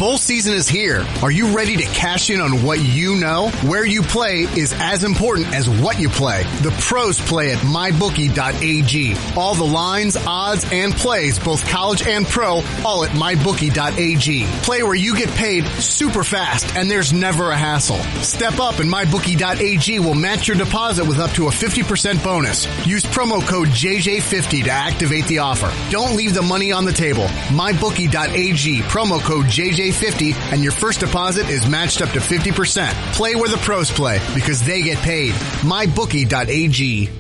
bowl season is here. Are you ready to cash in on what you know? Where you play is as important as what you play. The pros play at mybookie.ag. All the lines, odds, and plays, both college and pro, all at mybookie.ag. Play where you get paid super fast and there's never a hassle. Step up and mybookie.ag will match your deposit with up to a 50% bonus. Use promo code JJ50 to activate the offer. Don't leave the money on the table. mybookie.ag, promo code JJ50, and your first deposit is matched up to 50%. Play where the pros play because they get paid. mybookie.ag.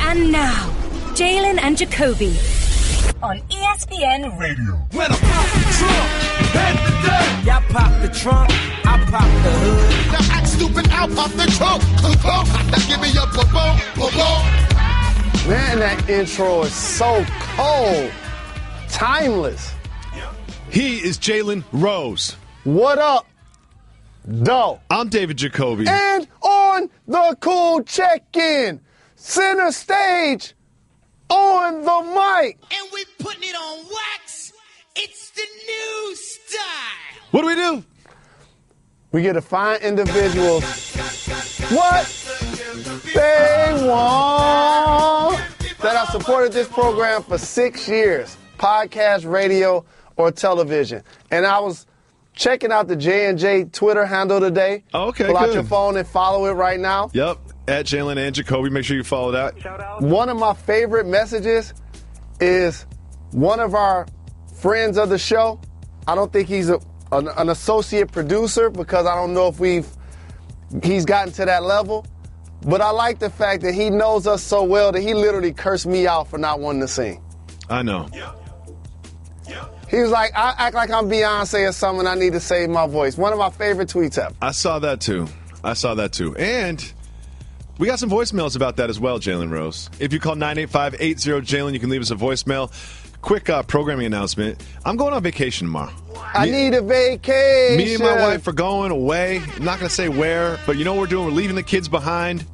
And now, Jalen and Jacoby on ESPN Radio. When I pop the trunk, head the dirt. Y'all pop the trunk, I pop the hood. Now act stupid, I'll pop the trunk. Now give me a boom. Man, that intro is so cold. Timeless. He is Jalen Rose. What up, though? I'm David Jacoby. And on the cool check-in, center stage, on the mic. And we putting it on wax. It's the new style. What do? We get to find individuals what they want that have supported this program for 6 years, podcast, radio, or television. And I was checking out the J&J Twitter handle today. Okay, Pull out good. your phone and follow it right now. Yep, at Jalen and Jacoby. Make sure you follow that. One of my favorite messages is one of our friends of the show. I don't think he's an associate producer because I don't know if he's gotten to that level. But I like the fact that he knows us so well that he literally cursed me out for not wanting to sing. I know. He was like, I act like I'm Beyonce or something. I need to save my voice. One of my favorite tweets ever. I saw that too. And we got some voicemails about that as well, Jalen Rose. If you call 985-80-JALEN, you can leave us a voicemail. Quick programming announcement. I'm going on vacation tomorrow. I need a vacation. Me and my wife are going away. I'm not going to say where, but you know what we're doing? We're leaving the kids behind.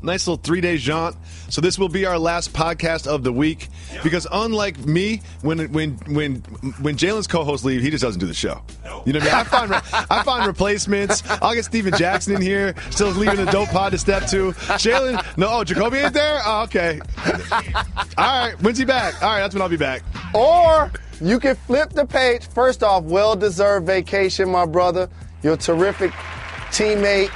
Nice little 3-day jaunt. So this will be our last podcast of the week because unlike me, when Jalen's co-hosts leave, he just doesn't do the show. You know what I mean? I find replacements. I'll get Steven Jackson in here, still leaving the dope pod to step to. Jalen, no, Jacoby ain't there? Oh, okay. All right, when's he back? All right, that's when I'll be back. Or you can flip the page. First off, well-deserved vacation, my brother. You're a terrific teammate,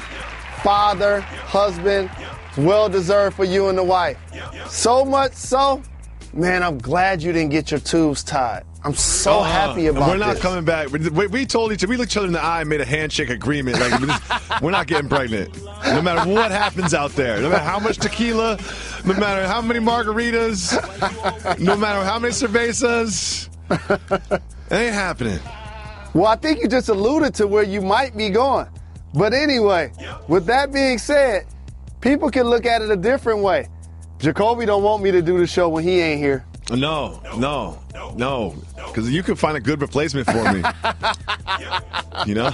father, husband. It's well-deserved for you and the wife. So much so, man, I'm glad you didn't get your tubes tied. I'm so happy about this. We're not coming back. We told we looked each other in the eye and made a handshake agreement. Like, we're not getting pregnant. No matter what happens out there. No matter how much tequila, no matter how many margaritas, no matter how many cervezas. It ain't happening. Well, I think you just alluded to where you might be going. But anyway, with that being said, people can look at it a different way. Jacoby don't want me to do the show when he ain't here. No. Because you could find a good replacement for me. You know?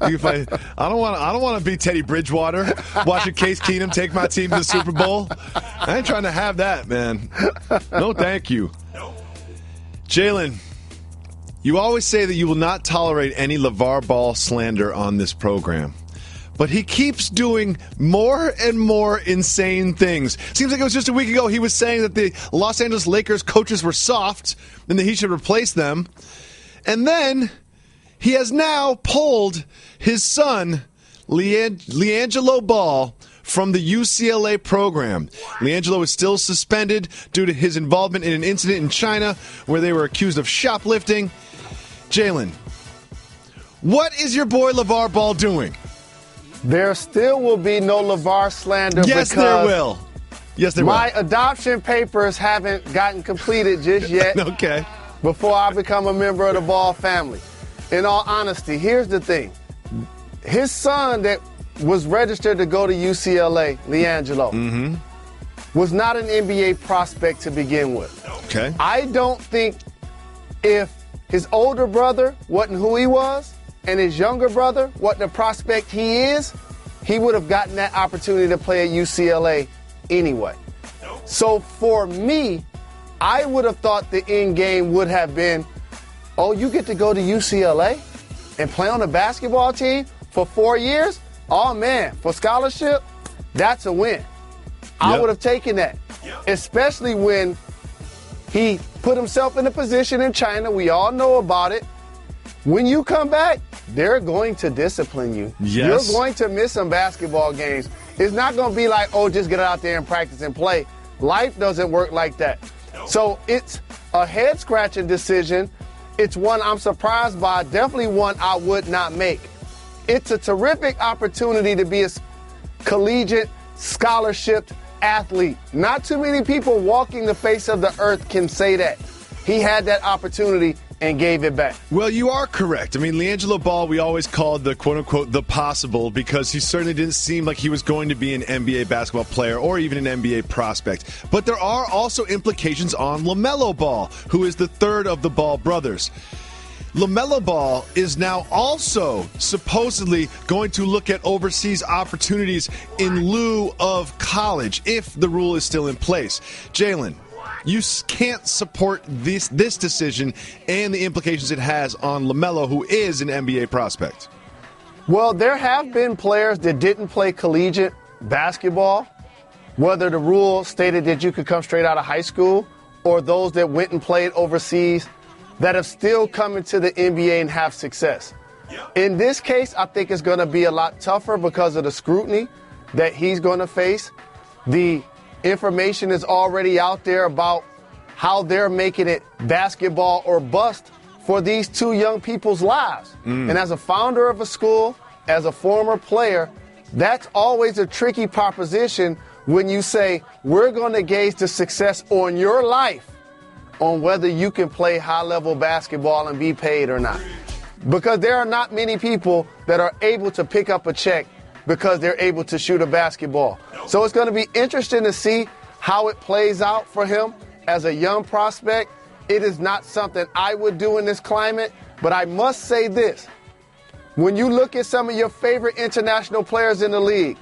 You can find, I don't want to be Teddy Bridgewater watching Case Keenum take my team to the Super Bowl. I ain't trying to have that, man. No, thank you. Jalen, you always say that you will not tolerate any LeVar Ball slander on this program. But he keeps doing more and more insane things. Seems like it was just a week ago he was saying that the Los Angeles Lakers coaches were soft and that he should replace them. And then he has now pulled his son, LiAngelo Ball, from the UCLA program. LiAngelo is still suspended due to his involvement in an incident in China where they were accused of shoplifting. Jalen, what is your boy LeVar Ball doing? There still will be no LeVar slander. Yes, there will. Yes, there will. My adoption papers haven't gotten completed just yet. Okay. Before I become a member of the Ball family. In all honesty, here's the thing. His son that was registered to go to UCLA, LiAngelo, was not an NBA prospect to begin with. Okay. I don't think if his older brother wasn't who he was, and his younger brother, what the prospect he is, he would have gotten that opportunity to play at UCLA anyway. So for me, I would have thought the end game would have been oh, you get to go to UCLA and play on the basketball team for 4 years? Oh, man, for scholarship, that's a win. I would have taken that, especially when he put himself in a position in China. We all know about it. When you come back, they're going to discipline you. Yes. You're going to miss some basketball games. It's not going to be like, oh, just get out there and practice and play. Life doesn't work like that. So it's a head-scratching decision. It's one I'm surprised by, definitely one I would not make. It's a terrific opportunity to be a collegiate, scholarship athlete. Not too many people walking the face of the earth can say that. He had that opportunity and gave it back. Well, you are correct. I mean, LiAngelo Ball, we always called the quote-unquote the possible because he certainly didn't seem like he was going to be an NBA basketball player or even an NBA prospect. But there are also implications on LaMelo Ball, who is the third of the Ball brothers. LaMelo Ball is now also supposedly going to look at overseas opportunities in lieu of college if the rule is still in place. Jalen, you can't support this decision and the implications it has on LaMelo, who is an NBA prospect. Well, there have been players that didn't play collegiate basketball, whether the rule stated that you could come straight out of high school or those that went and played overseas that have still come into the NBA and have success. In this case, I think it's going to be a lot tougher because of the scrutiny that he's going to face. The information is already out there about how they're making it basketball or bust for these two young people's lives. And as a founder of a school, as a former player, that's always a tricky proposition when you say, we're going to gauge the success on your life on whether you can play high-level basketball and be paid or not. Because there are not many people that are able to pick up a check because they're able to shoot a basketball. So it's going to be interesting to see how it plays out for him as a young prospect. It is not something I would do in this climate, but I must say this. When you look at some of your favorite international players in the league,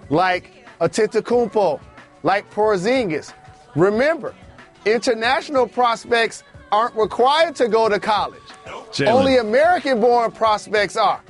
like Antetokounmpo, like Porzingis, remember, international prospects aren't required to go to college. Jalen. Only American-born prospects are.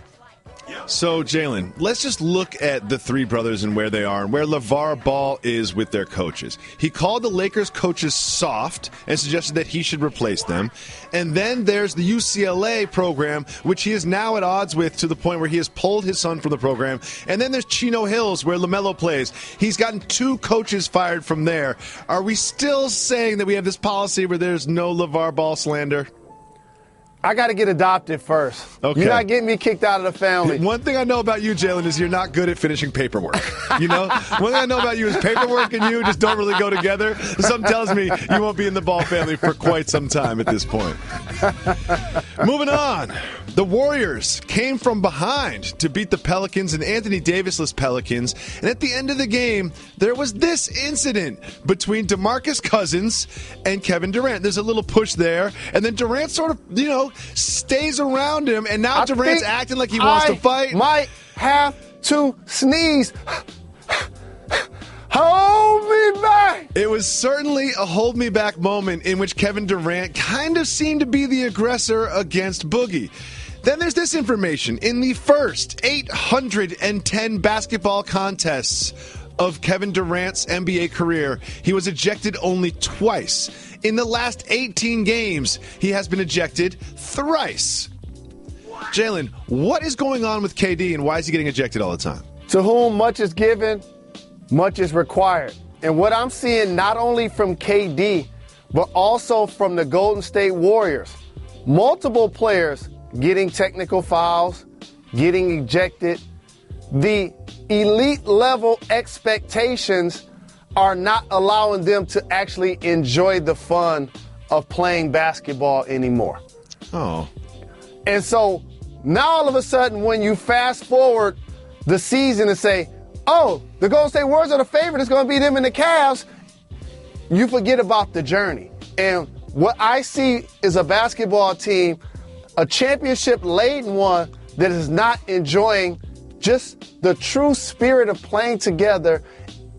So, Jalen, let's just look at the three brothers and where they are and where LeVar Ball is with their coaches. He called the Lakers coaches soft and suggested that he should replace them. And then there's the UCLA program, which he is now at odds with to the point where he has pulled his son from the program. And then there's Chino Hills, where LaMelo plays. He's gotten two coaches fired from there. Are we still saying that we have this policy where there's no LeVar Ball slander? I got to get adopted first. Okay. You're not getting me kicked out of the family. One thing I know about you, Jalen, is you're not good at finishing paperwork. You know? One thing I know about you is paperwork and you just don't really go together. Something tells me you won't be in the Ball family for quite some time at this point. Moving on. The Warriors came from behind to beat the Pelicans, and Anthony Davis-less Pelicans. And at the end of the game, there was this incident between DeMarcus Cousins and Kevin Durant. There's a little push there, and then Durant sort of, stays around him, and now Durant's acting like he wants to fight. Might have to sneeze. Hold me back. It was certainly a hold me back moment in which Kevin Durant kind of seemed to be the aggressor against Boogie. Then there's this information. In the first 810 basketball contests of Kevin Durant's NBA career, he was ejected only twice. In the last 18 games, he has been ejected thrice. Jalen, what is going on with KD and why is he getting ejected all the time? To whom much is given, much is required. And what I'm seeing not only from KD, but also from the Golden State Warriors, multiple players getting technical fouls, getting ejected. The elite level expectations are not allowing them to actually enjoy the fun of playing basketball anymore. Oh. And so now all of a sudden when you fast forward the season and say, oh, the Golden State Warriors are the favorite, it's going to be them and the Cavs, you forget about the journey. And what I see is a basketball team, a championship-laden one that is not enjoying just the true spirit of playing together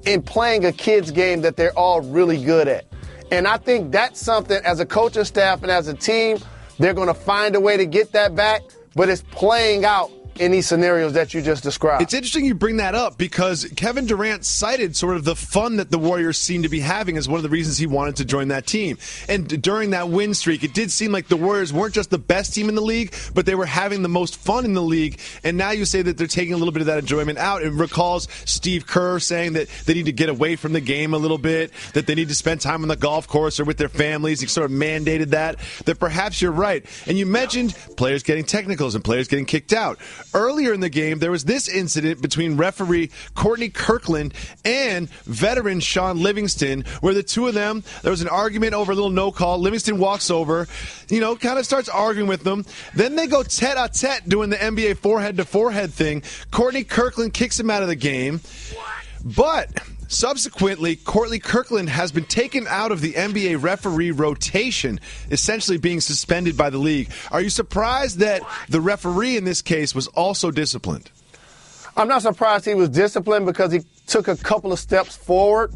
and playing a kid's game that they're all really good at. And I think that's something as a coaching staff and as a team They're going to find a way to get that back, but it's playing out in these scenarios that you just described. It's interesting you bring that up because Kevin Durant cited sort of the fun that the Warriors seem to be having as one of the reasons he wanted to join that team. And during that win streak, it did seem like the Warriors weren't just the best team in the league, but they were having the most fun in the league. And now you say that they're taking a little bit of that enjoyment out. It recalls Steve Kerr saying that they need to get away from the game a little bit, that they need to spend time on the golf course or with their families. He sort of mandated that perhaps you're right. And you mentioned players getting technicals and players getting kicked out. Earlier in the game, there was this incident between referee Courtney Kirkland and veteran Sean Livingston, where the two of them, there was an argument over a little no call. Livingston walks over, kind of starts arguing with them. Then they go tete-a-tete doing the NBA forehead-to-forehead thing. Courtney Kirkland kicks him out of the game. But subsequently, Courtney Kirkland has been taken out of the NBA referee rotation, essentially being suspended by the league. Are you surprised that the referee in this case was also disciplined? I'm not surprised he was disciplined because he took a couple of steps forward.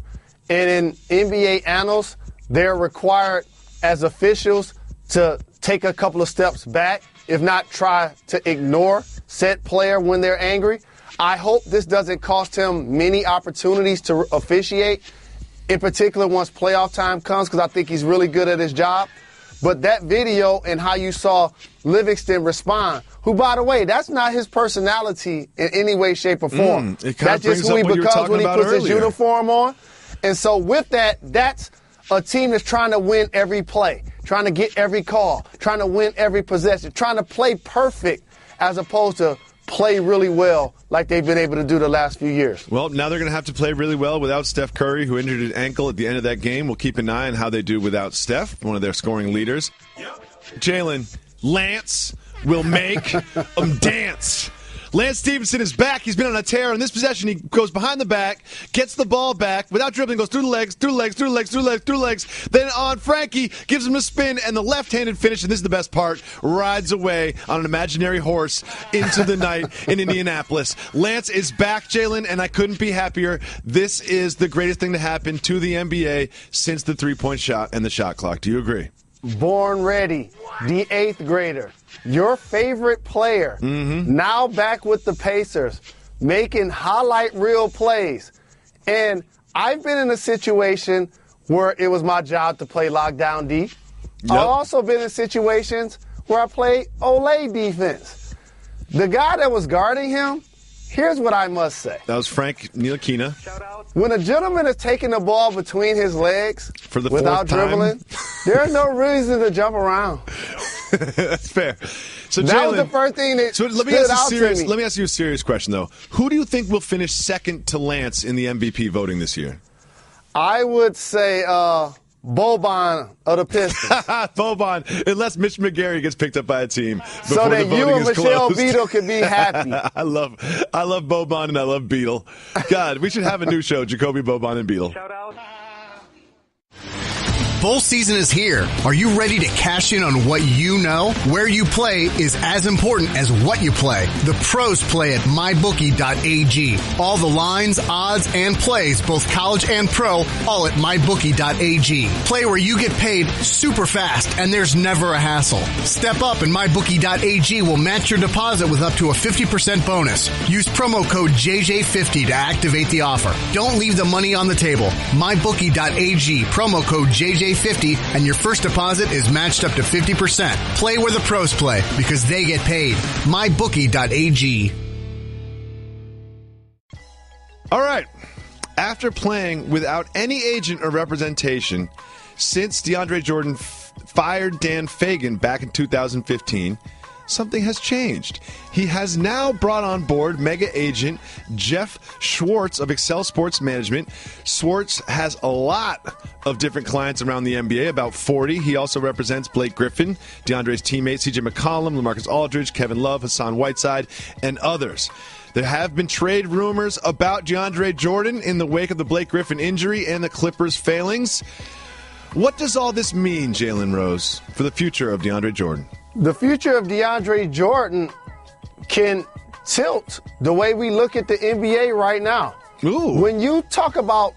And in NBA annals, they're required as officials to take a couple of steps back, if not try to ignore said player when they're angry. I hope this doesn't cost him many opportunities to officiate, in particular once playoff time comes, because I think he's really good at his job. But that video and how you saw Livingston respond, who, by the way, that's not his personality in any way, shape, or form. That's just who he becomes when he puts his uniform on. And so with that, that's a team that's trying to win every play, trying to get every call, trying to win every possession, trying to play perfect as opposed to play really well like they've been able to do the last few years. Well, now they're going to have to play really well without Steph Curry, who injured an ankle at the end of that game. We'll keep an eye on how they do without Steph, one of their scoring leaders. Jalen, Lance will make them dance. Lance Stevenson is back. He's been on a tear. In this possession, he goes behind the back, gets the ball back, without dribbling, goes through the legs, through the legs, through the legs, through the legs, through the legs. Then on Frankie, gives him a spin, and the left-handed finish, and this is the best part, rides away on an imaginary horse into the night in Indianapolis. Lance is back, Jalen, and I couldn't be happier. This is the greatest thing to happen to the NBA since the three-point shot and the shot clock. Do you agree? Born ready, the eighth grader. Your favorite player, now back with the Pacers, making highlight reel plays. And I've been in a situation where it was my job to play lockdown D. Yep. I've also been in situations where I played Olay defense. The guy that was guarding him, here's what I must say. That was Frank Ntilikina. When a gentleman is taking the ball between his legs without dribbling, there's no reason to jump around. That's fair. So that Jalen, was the first thing that let me ask you a serious question, though. Who do you think will finish second to Lance in the MVP voting this year? I would say Boban of the Pistons. Boban, unless Mitch McGary gets picked up by a team. So that you and Michelle Beadle can be happy. I love Boban and I love Beadle. God, we should have a new show, Jacoby, Boban, and Beadle. Shout out. Bowl season is here. Are you ready to cash in on what you know? Where you play is as important as what you play. The pros play at mybookie.ag. All the lines, odds, and plays, both college and pro, all at mybookie.ag. Play where you get paid super fast and there's never a hassle. Step up and mybookie.ag will match your deposit with up to a 50% bonus. Use promo code JJ50 to activate the offer. Don't leave the money on the table. mybookie.ag, promo code JJ50, and your first deposit is matched up to 50%. Play where the pros play because they get paid. mybookie.ag. All right. After playing without any agent or representation since DeAndre Jordan fired Dan Fagan back in 2015, something has changed. He has now brought on board mega agent Jeff Schwartz of Excel Sports Management. Schwartz has a lot of different clients around the NBA, about 40. He also represents Blake Griffin, DeAndre's teammates, C.J. McCollum, LaMarcus Aldridge, Kevin Love, Hassan Whiteside, and others. There have been trade rumors about DeAndre Jordan in the wake of the Blake Griffin injury and the Clippers' failings. What does all this mean, Jalen Rose, for the future of DeAndre Jordan? The future of DeAndre Jordan can tilt the way we look at the NBA right now. Ooh. When you talk about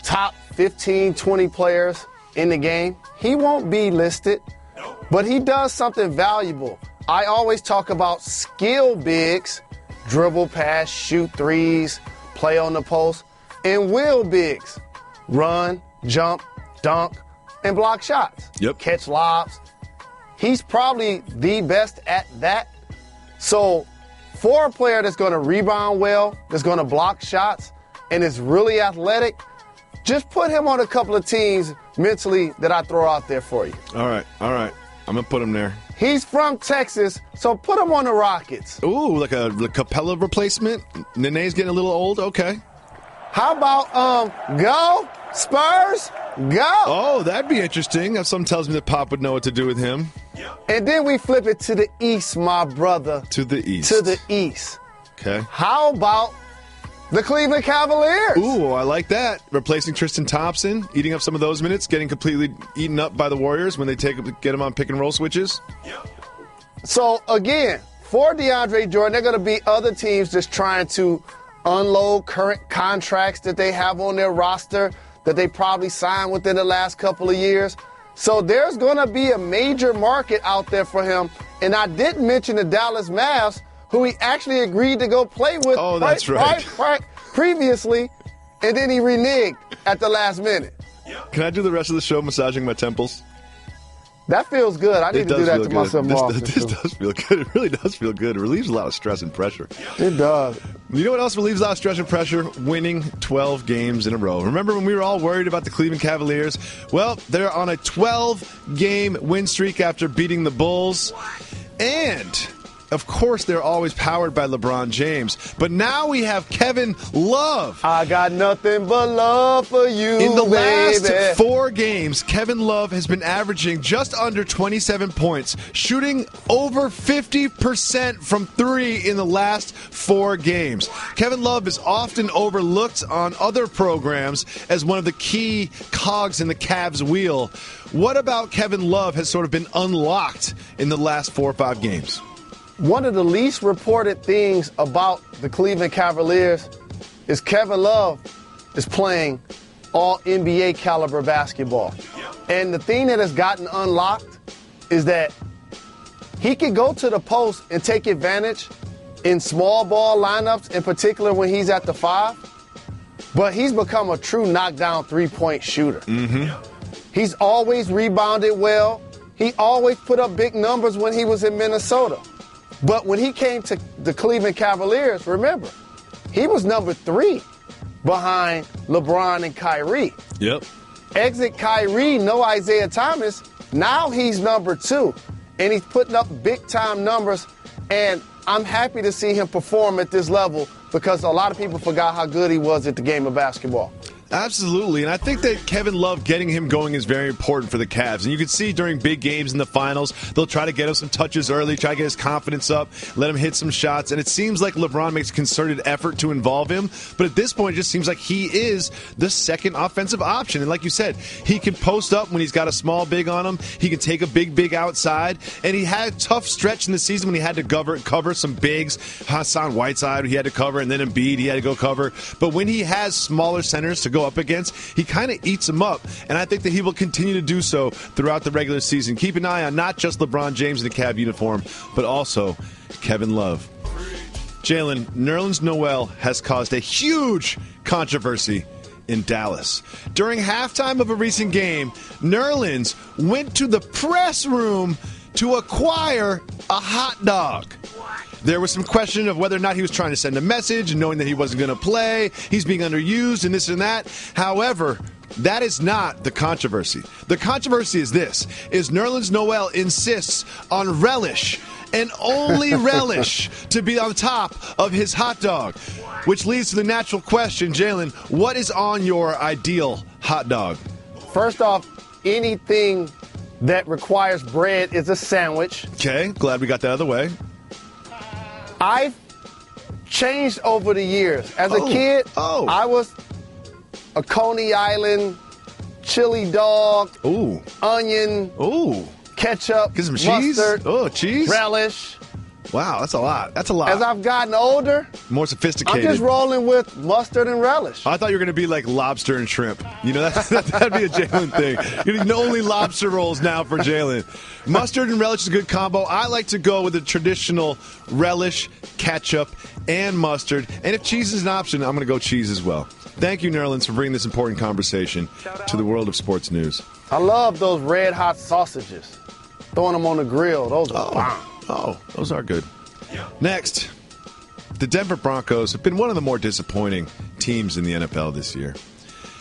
top 15, 20 players in the game, he won't be listed. But he does something valuable. I always talk about skill bigs, dribble, pass, shoot threes, play on the post, and will bigs, run, jump, dunk, and block shots. Yep. Catch lobs. He's probably the best at that. So for a player that's going to rebound well, that's going to block shots, and is really athletic, just put him on a couple of teams mentally that I throw out there for you. All right. I'm going to put him there. He's from Texas, so put him on the Rockets. Ooh, like a Capella replacement? Nene's getting a little old? Okay. How about, go, Spurs, go. Oh, that'd be interesting. Something tells me that Pop would know what to do with him. And then we flip it to the East, my brother. To the East. To the East. Okay. How about the Cleveland Cavaliers? Ooh, I like that. Replacing Tristan Thompson, eating up some of those minutes, getting completely eaten up by the Warriors when they get him on pick and roll switches. So, again, for DeAndre Jordan, there are going to be other teams just trying to unload current contracts that they have on their roster that they probably signed within the last couple of years. So there's going to be a major market out there for him. And I didn't mention the Dallas Mavs, who he actually agreed to go play with that's right. previously, and then he reneged at the last minute. Can I do the rest of the show massaging my temples? That feels good. I need to do that to myself more often. This does feel good. It really does feel good. It relieves a lot of stress and pressure. It does. You know what else relieves a lot of stress and pressure? Winning 12 games in a row. Remember when we were all worried about the Cleveland Cavaliers? Well, they're on a 12-game win streak after beating the Bulls. And, of course, they're always powered by LeBron James. But now we have Kevin Love. I got nothing but love for you, In the baby. last 4 games, Kevin Love has been averaging just under 27 points, shooting over 50% from 3 in the last 4 games. Kevin Love is often overlooked on other programs as one of the key cogs in the Cavs' wheel. What about Kevin Love has sort of been unlocked in the last 4 or 5 games? One of the least reported things about the Cleveland Cavaliers is Kevin Love is playing all NBA caliber basketball. And the thing that has gotten unlocked is that he can go to the post and take advantage in small ball lineups, in particular when he's at the 5. But he's become a true knockdown three-point shooter. He's always rebounded well. He always put up big numbers when he was in Minnesota. But when he came to the Cleveland Cavaliers, remember, he was number 3 behind LeBron and Kyrie. Yep. Exit Kyrie, no Isaiah Thomas. Now he's number 2, and he's putting up big-time numbers. And I'm happy to see him perform at this level because a lot of people forgot how good he was at the game of basketball. Absolutely, and I think that Kevin Love getting him going is very important for the Cavs. And you can see during big games in the finals, they'll try to get him some touches early, try to get his confidence up, let him hit some shots. And it seems like LeBron makes a concerted effort to involve him. But at this point, it just seems like he is the second offensive option. And like you said, he can post up when he's got a small big on him. He can take a big outside. And he had a tough stretch in the season when he had to cover some bigs. Hassan Whiteside, he had to cover, and then Embiid, he had to go cover. But when he has smaller centers to go up against, he kind of eats them up, and I think that he will continue to do so throughout the regular season. Keep an eye on not just LeBron James in the Cav uniform, but also Kevin Love. Jalen, Nerlens Noel has caused a huge controversy in Dallas. During halftime of a recent game, Nerlens went to the press room to acquire a hot dog. There was some question of whether or not he was trying to send a message, knowing that he wasn't going to play, he's being underused, and this and that. However, that is not the controversy. The controversy is this, is Nerlens Noel insists on relish, and only relish, to be on top of his hot dog. Which leads to the natural question, Jalen, what is on your ideal hot dog? First off, anything that requires bread is a sandwich. Okay, glad we got that out of the way. I've changed over the years. As a kid, I was a Coney Island chili dog, onion, ketchup, get some cheese, mustard, cheese, relish. Wow, that's a lot. That's a lot. As I've gotten older, more sophisticated. I'm just rolling with mustard and relish. I thought you were going to be like lobster and shrimp. You know, that'd be a Jalen thing. You know, only lobster rolls now for Jalen. Mustard and relish is a good combo. I like to go with the traditional relish, ketchup, and mustard. And if cheese is an option, I'm going to go cheese as well. Thank you, Nerlens, for bringing this important conversation to the world of sports news. I love those red hot sausages. Throwing them on the grill. Those are bomb. Oh, those are good. Next, the Denver Broncos have been one of the more disappointing teams in the NFL this year.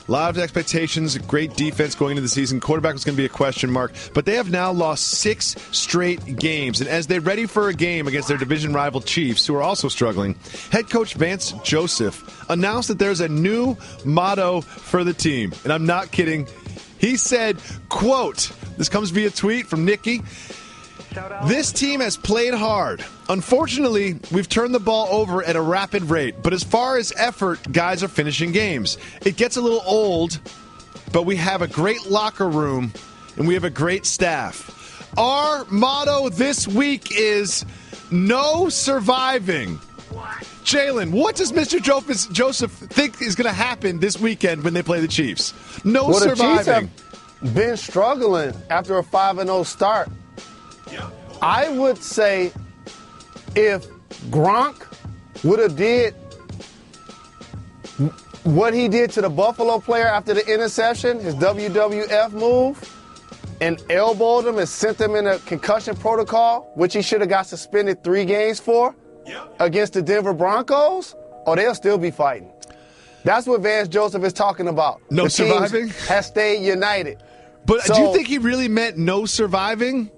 A lot of expectations, great defense going into the season. Quarterback was going to be a question mark, but they have now lost 6 straight games. And as they're ready for a game against their division rival Chiefs, who are also struggling, head coach Vance Joseph announced that there's a new motto for the team. And I'm not kidding. He said, quote, this comes via tweet from Nikki, "This team has played hard. Unfortunately, we've turned the ball over at a rapid rate, but as far as effort, guys are finishing games. It gets a little old, but we have a great locker room, and we have a great staff. Our motto this week is no surviving." Jalen, what does Mr. Joseph think is going to happen this weekend when they play the Chiefs? No surviving. The Chiefs have been struggling after a 5-0 start. I would say if Gronk would have did what he did to the Buffalo player after the interception, his WWF move, and elbowed him and sent him in a concussion protocol, which he should have got suspended 3 games for, against the Denver Broncos, or they'll still be fighting. That's what Vance Joseph is talking about. No surviving? Has stayed united. But do you think he really meant no surviving?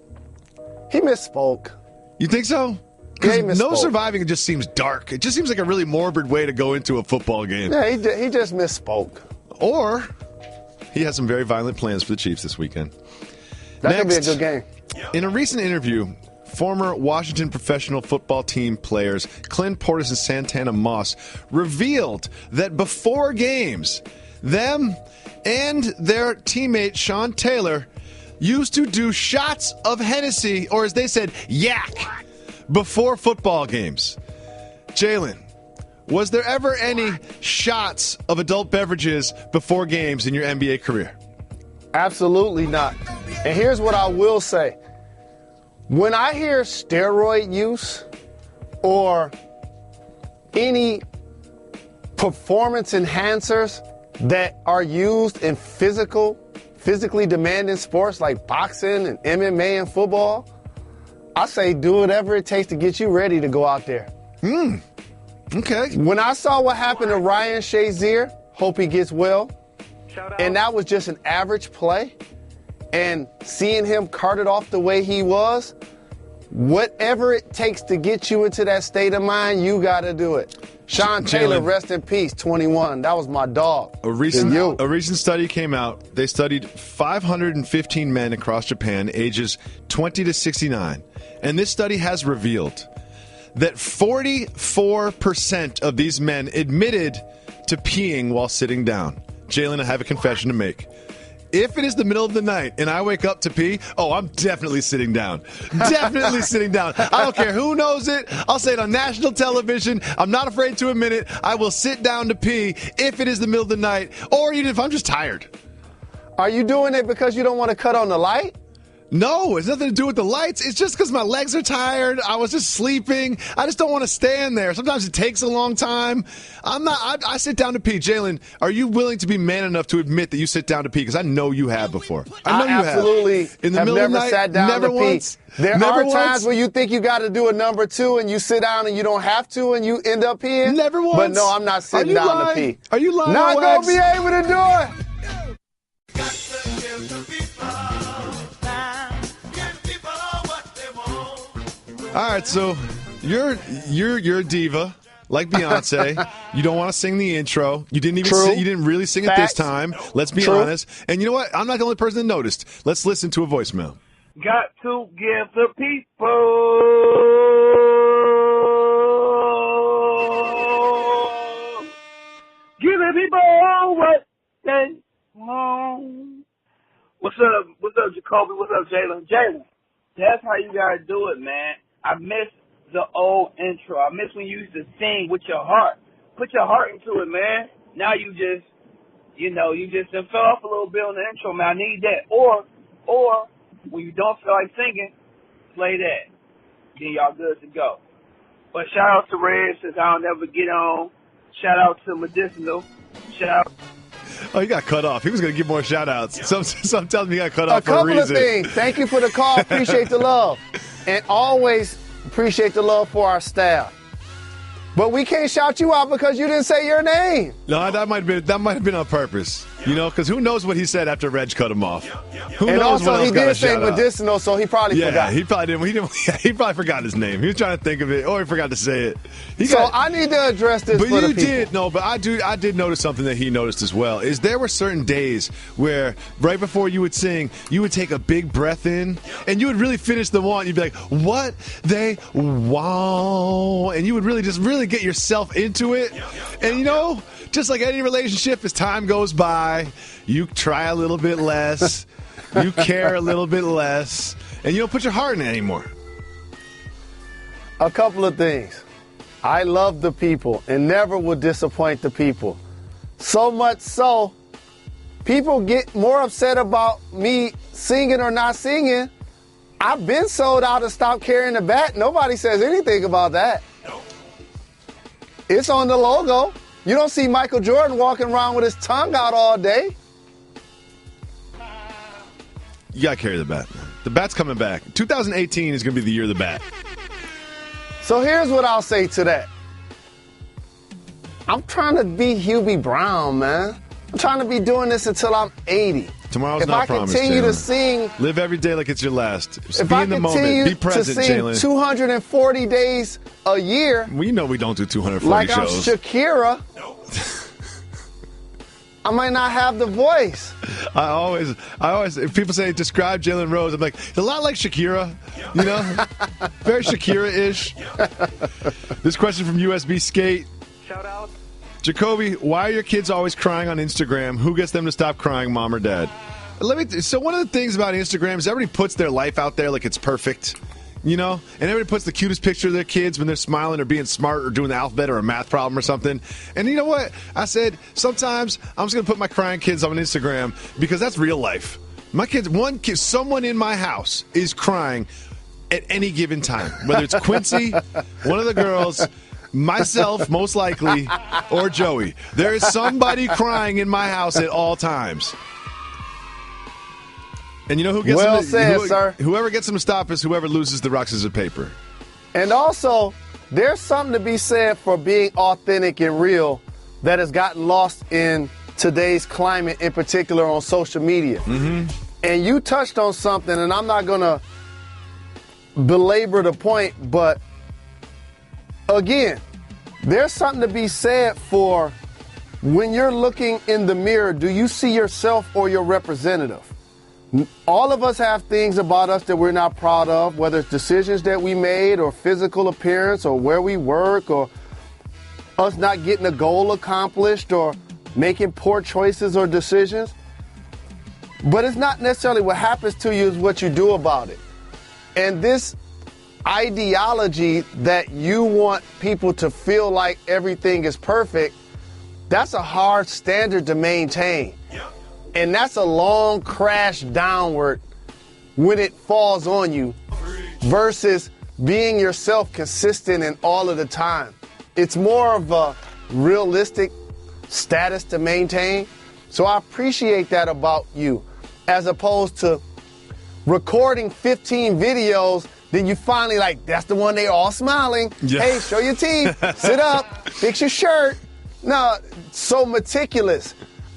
He misspoke. You think so? Because no surviving, it just seems dark. It just seems like a really morbid way to go into a football game. Yeah, he just misspoke. Or he has some very violent plans for the Chiefs this weekend. That could be a good game. In a recent interview, former Washington professional football team players Clint Portis and Santana Moss revealed that before games, them and their teammate Sean Taylor used to do shots of Hennessy, or as they said, yak, before football games. Jalen, was there ever any shots of adult beverages before games in your NBA career? Absolutely not. And here's what I will say. When I hear steroid use or any performance enhancers that are used in physically demanding sports like boxing and MMA and football, I say do whatever it takes to get you ready to go out there. Okay. When I saw what happened to Ryan Shazier, hope he gets well, and that was just an average play, and seeing him carted off the way he was, whatever it takes to get you into that state of mind, you got to do it. Sean Taylor, rest in peace, 21. That was my dog. A recent study came out. They studied 515 men across Japan, ages 20 to 69. And this study has revealed that 44% of these men admitted to peeing while sitting down. Jalen, I have a confession to make. If it is the middle of the night and I wake up to pee, I'm definitely sitting down. Definitely sitting down. I don't care who knows it. I'll say it on national television. I'm not afraid to admit it. I will sit down to pee if it is the middle of the night, or even if I'm just tired. Are you doing it because you don't want to cut on the light? No, it's nothing to do with the lights. It's just because my legs are tired. I was just sleeping. I just don't want to stand there. Sometimes it takes a long time. I sit down to pee. Jalen, are you willing to be man enough to admit that you sit down to pee? Because I know you have before. I know you absolutely have. In the middle of the night, sat down never to once. Pee. There are times where you think you got to do a number 2 and you sit down and you don't have to and you end up peeing. Never once. But no, I'm not sitting down to pee. Are you lying? Not going to be able to do it. All right, so you're a diva like Beyonce. You don't want to sing the intro. You didn't even you didn't really sing it this time. Let's be honest. And you know what? I'm not the only person that noticed. Let's listen to a voicemail. Got to give the people what they want. What's up, Jacoby? What's up, Jalen? Jalen, that's how you gotta do it, man. I miss the old intro. I miss when you used to sing with your heart. Put your heart into it, man. Now you just done fell off a little bit on the intro, man. I need that. Or when you don't feel like singing, play that. Then y'all good to go. But shout out to Red, since I don't ever get on. Shout out to Medicinal. Shout out. Oh, he got cut off. He was going to give more shout-outs. Some tells me he got cut off for a reason. A couple of things. Thank you for the call. Appreciate the love. And always appreciate the love for our staff. But we can't shout you out because you didn't say your name. No, that might have been on purpose. Because who knows what he said after Reg cut him off? Who and knows also, what else he got did say Medicinal, so he probably forgot. He probably didn't. He probably forgot his name. He was trying to think of it, or he forgot to say it. I need to address this. But for the you people. did no. But I did notice something that he noticed as well. Is there were certain days where right before you would sing, you would take a big breath in, and you would really finish the one. You'd be like, "What they want," and you would really get yourself into it. And just like any relationship, as time goes by, you try a little bit less, you care a little bit less, and you don't put your heart in it anymore. A couple of things. I love the people and never will disappoint the people. So much so, people get more upset about me singing or not singing. I've been sold out and stopped carrying the bat. Nobody says anything about that. It's on the logo. You don't see Michael Jordan walking around with his tongue out all day. You got to carry the bat. The bat's coming back. 2018 is going to be the year of the bat. So here's what I'll say to that. I'm trying to be Hubie Brown, man. I'm trying to be doing this until I'm 80. Tomorrow's not promised, If I continue Jalen. to sing... Live every day like it's your last. If be I in the continue moment. Be present, to sing Jalen. 240 days a year... We know we don't do 240 like shows. I'm Shakira... I might not have the voice. I always, if people say describe Jalen Rose, I'm like, he's a lot like Shakira, very Shakira-ish. This question from USB Skate. Shout out. Jacoby, why are your kids always crying on Instagram? Who gets them to stop crying, mom or dad? So one of the things about Instagram is everybody puts their life out there like it's perfect. And everybody puts the cutest picture of their kids when they're smiling or being smart or doing the alphabet or a math problem or something. And you know what? I said, sometimes I'm just going to put my crying kids on Instagram because that's real life. My kids, someone in my house is crying at any given time, whether it's Quincy, one of the girls, myself, most likely, or Joey. There is somebody crying in my house at all times. And who gets well them to, said, sir. Whoever gets them to stop is whoever loses the rock, scissors, paper. And also, there's something to be said for being authentic and real that has gotten lost in today's climate, in particular on social media. Mm-hmm. And you touched on something, and I'm not going to belabor the point, but again, there's something to be said for when you're looking in the mirror, do you see yourself or your representative? All of us have things about us that we're not proud of, whether it's decisions that we made or physical appearance or where we work or us not getting a goal accomplished or making poor choices or decisions. But it's not necessarily what happens to you, is what you do about it. And this ideology that you want people to feel like everything is perfect, that's a hard standard to maintain. And that's a long crash downward when it falls on you versus being yourself consistent and all of the time. It's more of a realistic status to maintain. So I appreciate that about you, as opposed to recording 15 videos, then you finally that's the one they all smiling. Yeah. Hey, show your teeth, sit up, fix your shirt. No, so meticulous.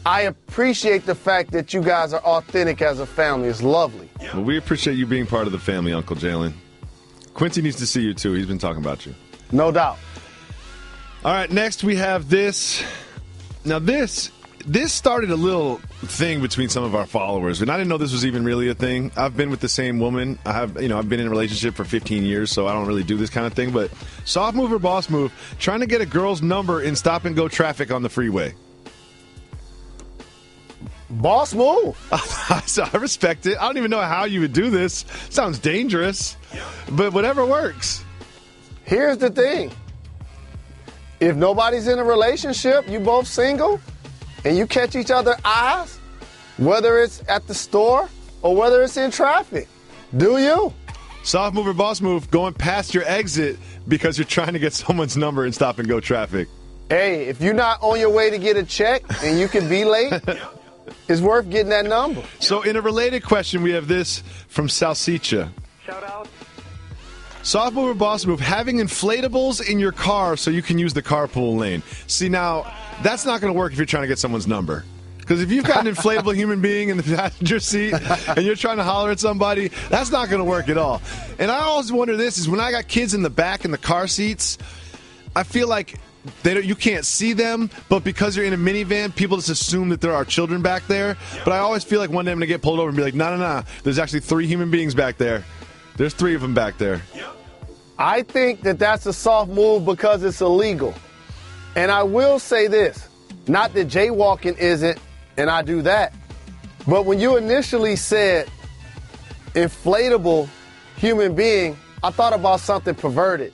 I appreciate the fact that you guys are authentic as a family. It's lovely. Well, we appreciate you being part of the family, Uncle Jalen. Quincy needs to see you, too. He's been talking about you. No doubt. All right, next we have this. Now, this started a little thing between some of our followers, and I didn't know this was even really a thing. I've been with the same woman. I've been in a relationship for 15 years, so I don't really do this kind of thing. But soft move or boss move, trying to get a girl's number in stop-and-go traffic on the freeway. Boss move. So I respect it. I don't even know how you would do this. Sounds dangerous, but whatever works. Here's the thing. If nobody's in a relationship, you both single, and you catch each other's eyes, whether it's at the store or whether it's in traffic, do you? Soft move or boss move, going past your exit because you're trying to get someone's number in stop-and-go traffic. Hey, if you're not on your way to get a check and you can be late, it's worth getting that number. So in a related question, we have this from Salsicha. Shout out. Soft move or boss move, having inflatables in your car so you can use the carpool lane. See, now, that's not going to work if you're trying to get someone's number. Because if you've got an inflatable human being in the passenger seat and you're trying to holler at somebody, that's not going to work at all. And I always wonder this, is when I got kids in the back in the car seats, I feel like you can't see them, but because you're in a minivan, people just assume that there are children back there. But I always feel like one day I'm going to get pulled over and be like, no, there's actually 3 human beings back there. There's 3 of them back there. I think that that's a soft move because it's illegal. And I will say this, not that jaywalking isn't, and I do that, but when you initially said inflatable human being, I thought about something perverted.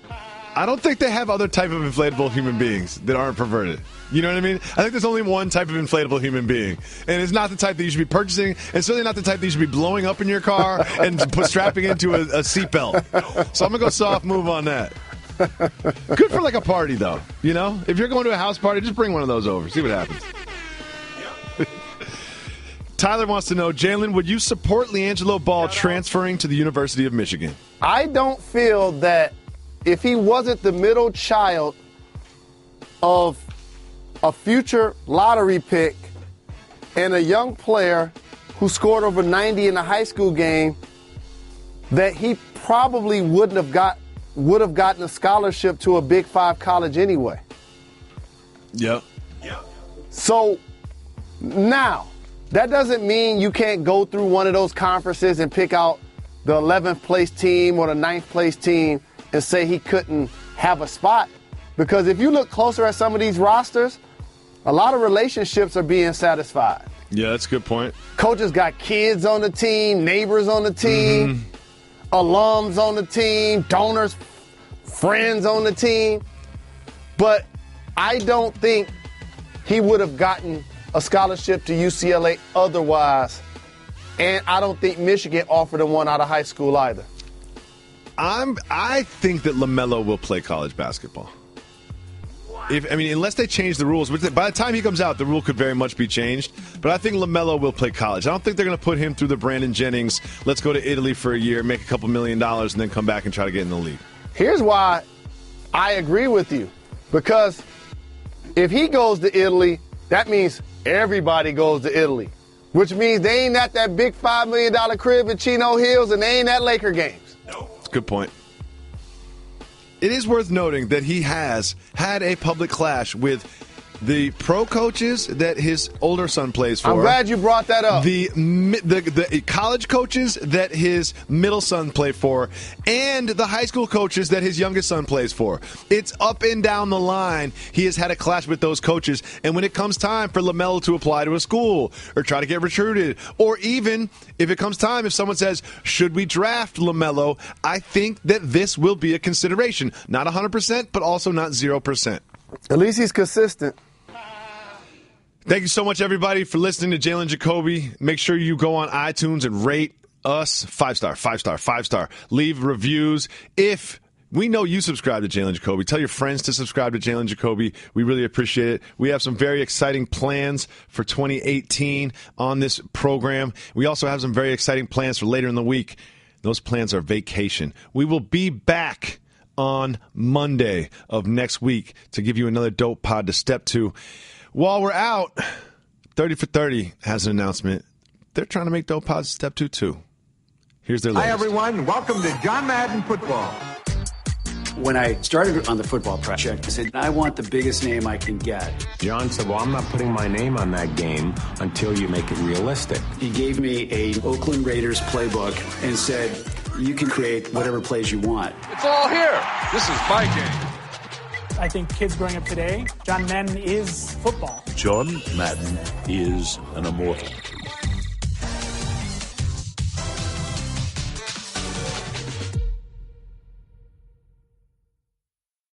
I don't think they have other type of inflatable human beings that aren't perverted. You know what I mean? I think there's only one type of inflatable human being, and it's not the type that you should be purchasing, and certainly not the type that you should be blowing up in your car and strapping into a seatbelt. So I'm going to go soft move on that. Good for like a party, though. You know? If you're going to a house party, just bring one of those over. See what happens. Tyler wants to know, Jalen, would you support LiAngelo Ball transferring to the University of Michigan? I don't feel that if he wasn't the middle child of a future lottery pick and a young player who scored over 90 in a high school game, that he probably would have gotten a scholarship to a Big 5 college anyway. Yep. So now, that doesn't mean you can't go through one of those conferences and pick out the 11th place team or the 9th place team and say he couldn't have a spot. Because if you look closer at some of these rosters, a lot of relationships are being satisfied. Yeah, that's a good point. Coaches got kids on the team, neighbors on the team, alums on the team, donors, friends on the team. But I don't think he would have gotten a scholarship to UCLA otherwise. And I don't think Michigan offered him one out of high school either. I think that LaMelo will play college basketball. Unless they change the rules. By the time he comes out, the rule could very much be changed. But I think LaMelo will play college. I don't think they're going to put him through the Brandon Jennings, let's go to Italy for a year, make a couple $1 million, and then come back and try to get in the league. Here's why I agree with you. Because if he goes to Italy, that means everybody goes to Italy. Which means they ain't at that big $5 million crib in Chino Hills and they ain't at Laker games. No. That's a good point. It is worth noting that he has had a public clash with the pro coaches that his older son plays for. I'm glad you brought that up. The college coaches that his middle son played for, and the high school coaches that his youngest son plays for. It's up and down the line. He has had a clash with those coaches. And when it comes time for LaMelo to apply to a school or try to get recruited, or even if it comes time, if someone says, should we draft LaMelo, I think that this will be a consideration. Not 100%, but also not 0%. At least he's consistent. Thank you so much, everybody, for listening to Jalen Jacoby. Make sure you go on iTunes and rate us 5-star, 5-star, 5-star. Leave reviews. If we know you subscribe to Jalen Jacoby, tell your friends to subscribe to Jalen Jacoby. We really appreciate it. We have some very exciting plans for 2018 on this program. We also have some very exciting plans for later in the week. Those plans are vacation. We will be back on Monday of next week to give you another dope pod to step to. While we're out, 30 for 30 has an announcement. They're trying to make dope pods step to too. Here's their latest. Hi, everyone. Welcome to John Madden Football. When I started on the football project, I said, I want the biggest name I can get. John said, well, I'm not putting my name on that game until you make it realistic. He gave me a Oakland Raiders playbook and said, you can create whatever plays you want. It's all here. This is my game. I think kids growing up today, John Madden is football. John Madden is an immortal.